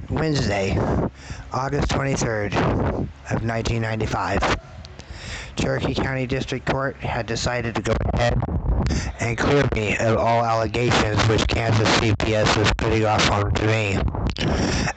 Wednesday, August 23rd of 1995. Cherokee County District Court had decided to go ahead and clear me of all allegations which Kansas CPS was putting off onto me.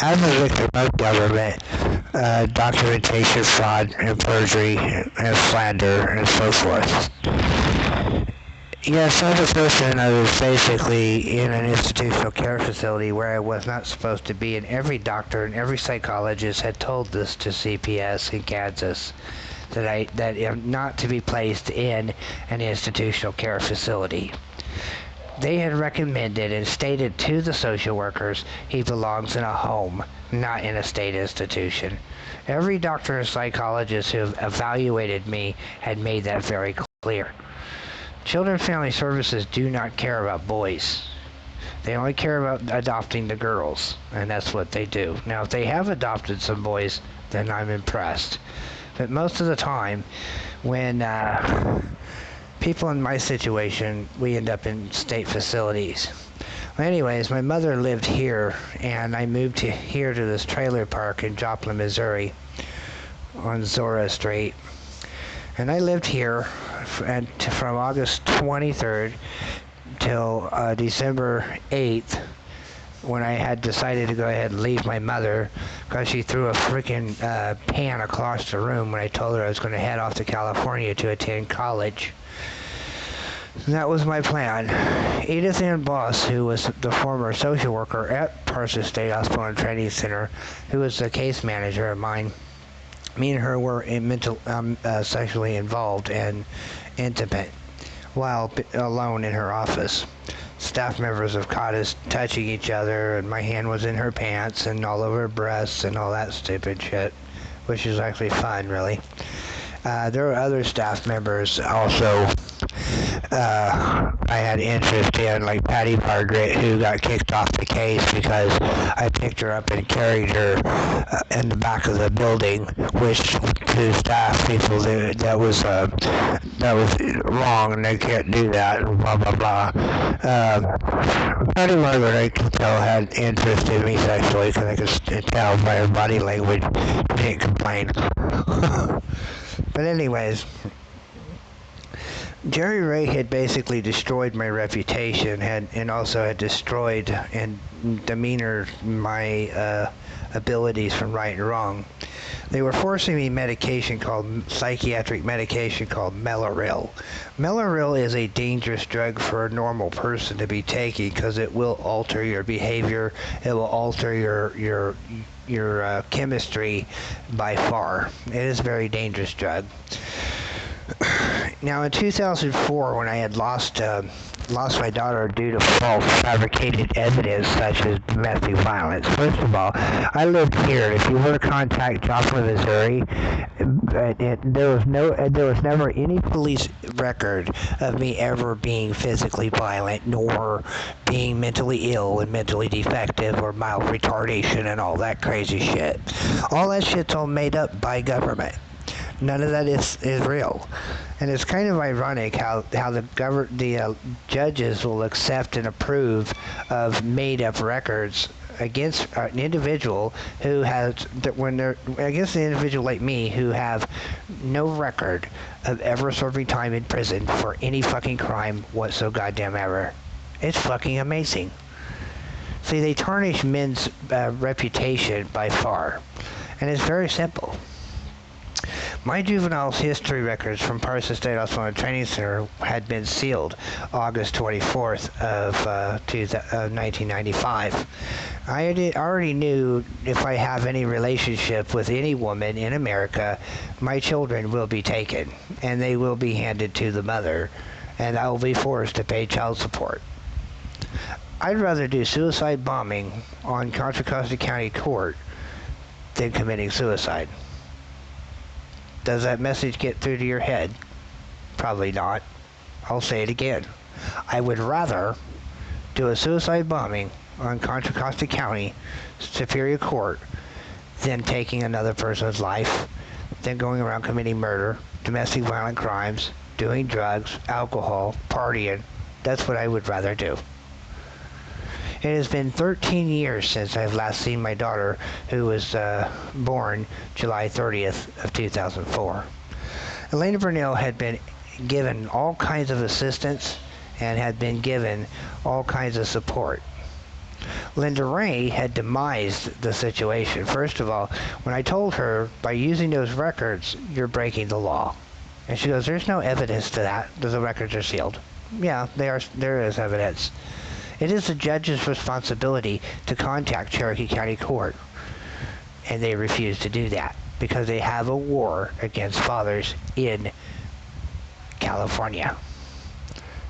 As a victim of government, documentation fraud and perjury and slander and so forth. Yes, as a person, I was basically in an institutional care facility where I was not supposed to be, and every doctor and every psychologist had told this to CPS in Kansas, that I'm not to be placed in an institutional care facility. They had recommended and stated to the social workers he belongs in a home, not in a state institution. Every doctor and psychologist who evaluated me had made that very clear. Children and Family Services do not care about boys. They only care about adopting the girls, and that's what they do. Now, if they have adopted some boys, then I'm impressed. But most of the time, when people in my situation, we end up in state facilities. Well, anyways, my mother lived here, and I moved here to this trailer park in Joplin, Missouri, on Zora Street. And I lived here from August 23rd till December 8th, when I had decided to go ahead and leave my mother because she threw a freaking pan across the room when I told her I was going to head off to California to attend college. And that was my plan. Edith Ann Boss, who was the former social worker at Part-2 State Hospital and Training Center, who was the case manager of mine, me and her were sexually involved and intimate while alone in her office. Staff members have caught us touching each other, and my hand was in her pants and all over her breasts and all that stupid shit, which is actually fun, really. There were other staff members also I had interest in, like Patty Margaret, who got kicked off the case because I picked her up and carried her in the back of the building, which to staff people that was wrong and they can't do that, and blah blah blah. Patty Margaret, I could tell, had interest in me sexually because I could tell by her body language. She didn't complain. But anyways, Jerry Ray had basically destroyed my reputation and also had destroyed and demeanored my abilities from right and wrong. They were forcing me psychiatric medication called Mellaril. Mellaril is a dangerous drug for a normal person to be taking because it will alter your behavior. It will alter your chemistry by far. It is a very dangerous drug. Now, in 2004, when I had lost my daughter due to false fabricated evidence such as domestic violence. First of all, I lived here. If you were to contact Joplin, Missouri, there was never any police record of me ever being physically violent, nor being mentally ill and mentally defective or mild retardation and all that crazy shit. All that shit's all made up by government. None of that is real. And it's kind of ironic how the judges will accept and approve of made-up records against an individual who has, against an individual like me who have no record of ever serving time in prison for any fucking crime whatsoever goddamn ever. It's fucking amazing. See, they tarnish men's reputation by far. And it's very simple. My juvenile history records from Part-2 State Hospital and Training Center had been sealed August 24th of 1995. I already knew if I have any relationship with any woman in America, my children will be taken, and they will be handed to the mother, and I will be forced to pay child support. I'd rather do suicide bombing on Contra Costa County Court than committing suicide. Does that message get through to your head? Probably not. I'll say it again. I would rather do a suicide bombing on Contra Costa County Superior Court than taking another person's life, than going around committing murder, domestic violent crimes, doing drugs, alcohol, partying. That's what I would rather do. It has been 13 years since I've last seen my daughter, who was born July 30th of 2004. Elena Burnell had been given all kinds of assistance and had been given all kinds of support. Linda Ray had demised the situation. First of all, when I told her, by using those records, you're breaking the law. And she goes, there's no evidence to that. The records are sealed. Yeah, there is evidence. It is the judge's responsibility to contact Cherokee County Court. And they refuse to do that because they have a war against fathers in California.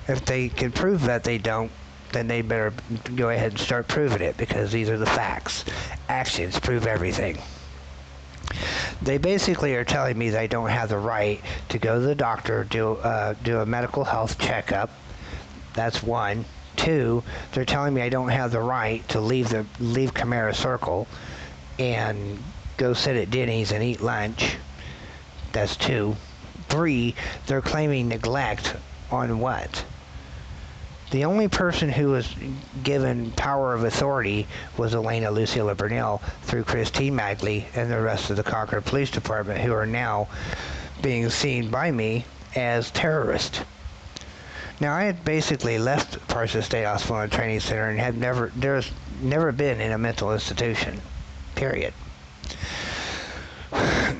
If they can prove that they don't, then they better go ahead and start proving it, because these are the facts. Actions prove everything. They basically are telling me that I don't have the right to go to the doctor, do a medical health checkup. That's one. Two, they're telling me I don't have the right to leave Camara Circle and go sit at Denny's and eat lunch. That's two. Three, they're claiming neglect on what? The only person who was given power of authority was Elena Lucilla Burnell through Christine Magley and the rest of the Concord Police Department, who are now being seen by me as terrorists. Now, I had basically left Parsons State Hospital and Training Center and had never been in a mental institution, period.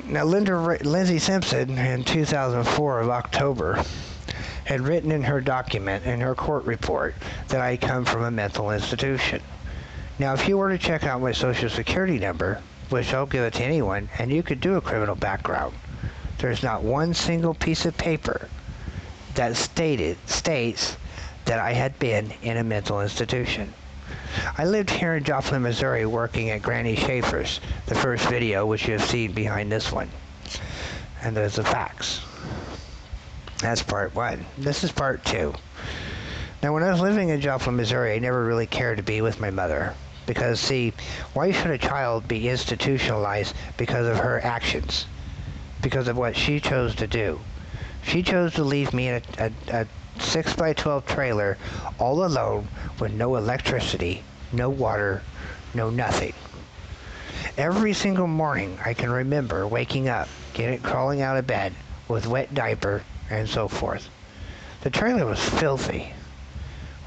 Now, Lindsay Simpson in 2004 of October had written in her document, in her court report, that I come from a mental institution. Now, if you were to check out my Social Security number, which I'll give it to anyone, and you could do a criminal background, there's not one single piece of paper that states that I had been in a mental institution. I lived here in Joplin, Missouri, working at Granny Schaefer's, the first video which you have seen behind this one. And there's the facts. That's part one. This is part two. Now, when I was living in Joplin, Missouri, I never really cared to be with my mother. Because, see, why should a child be institutionalized because of her actions? Because of what she chose to do. She chose to leave me in a 6x12 trailer all alone with no electricity, no water, no nothing. Every single morning I can remember waking up, crawling out of bed with wet diaper and so forth. The trailer was filthy.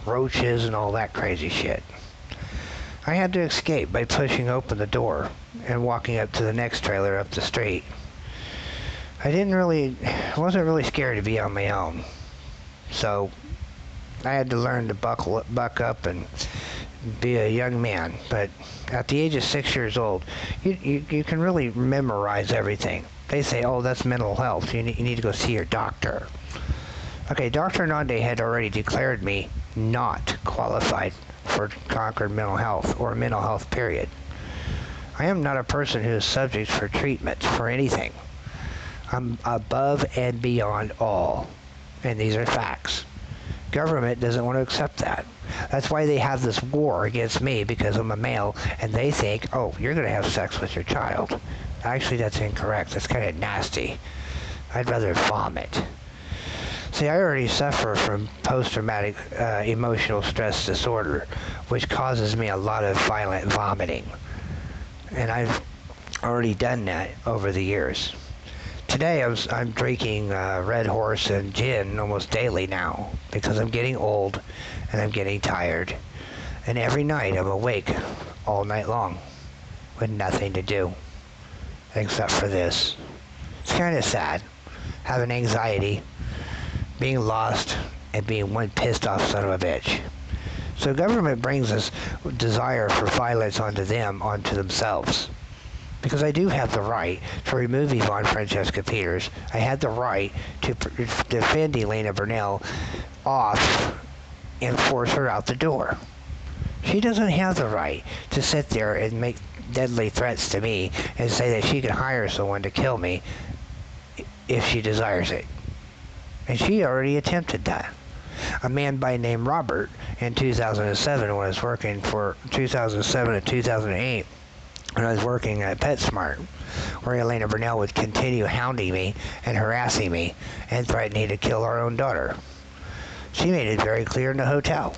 Roaches and all that crazy shit. I had to escape by pushing open the door and walking up to the next trailer up the street. I wasn't really scared to be on my own. So I had to learn to buck up and be a young man. But at the age of 6 years old, you can really memorize everything. They say, oh, that's mental health. You need to go see your doctor. Okay, Dr. Nande had already declared me not qualified for Concord mental health or mental health, period. I am not a person who is subject for treatment for anything. I'm above and beyond all. And these are facts. Government doesn't want to accept that. That's why they have this war against me, because I'm a male, and they think, oh, you're going to have sex with your child. Actually, that's incorrect. That's kind of nasty. I'd rather vomit. See, I already suffer from post-traumatic emotional stress disorder, which causes me a lot of violent vomiting. And I've already done that over the years. Today, I'm drinking Red Horse and gin almost daily now, because I'm getting old and I'm getting tired. And every night I'm awake all night long with nothing to do except for this. It's kind of sad, having anxiety, being lost, and being one pissed off son of a bitch. So government brings this desire for violence onto themselves. Because I do have the right to remove Yvonne Francesca Peters. I had the right to defend Elena Burnell off and force her out the door. She doesn't have the right to sit there and make deadly threats to me and say that she can hire someone to kill me if she desires it. And she already attempted that. A man by name Robert in 2007, when I was working for 2007 and 2008, when I was working at PetSmart, where Elena Burnell would continue hounding me and harassing me and threatening to kill our own daughter. She made it very clear in the hotel.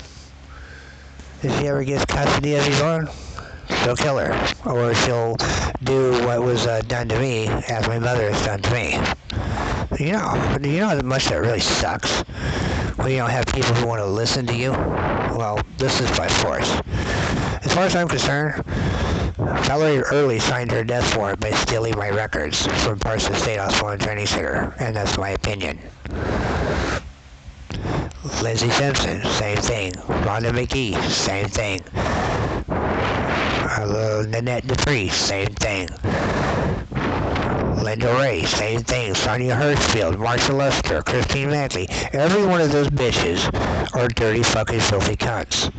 if she ever gets custody of Yvonne, she'll kill her. Or she'll do what was done to me as my mother has done to me. Do you know how much that really sucks? When you don't have people who want to listen to you? Well, this is by force. As far as I'm concerned, Valerie Early signed her death warrant by stealing my records from Parsons State Hospital and Training Center, and that's my opinion. Lindsay Simpson, same thing. Rhonda McGee, same thing. Nanette Dupree, same thing. Linda Ray, same thing. Sonia Hirschfield, Marsha Luster, Christine Mackley. Every one of those bitches are dirty, fucking, filthy cunts.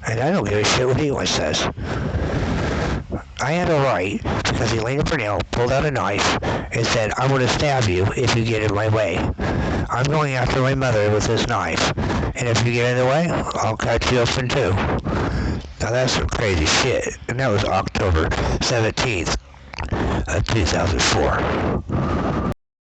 And I don't give a shit what anyone says. I had a right because Elena Burnell pulled out a knife and said, I'm going to stab you if you get in my way. I'm going after my mother with this knife. And if you get in the way, I'll cut you open too. Now that's some crazy shit. And that was October 17th of 2004.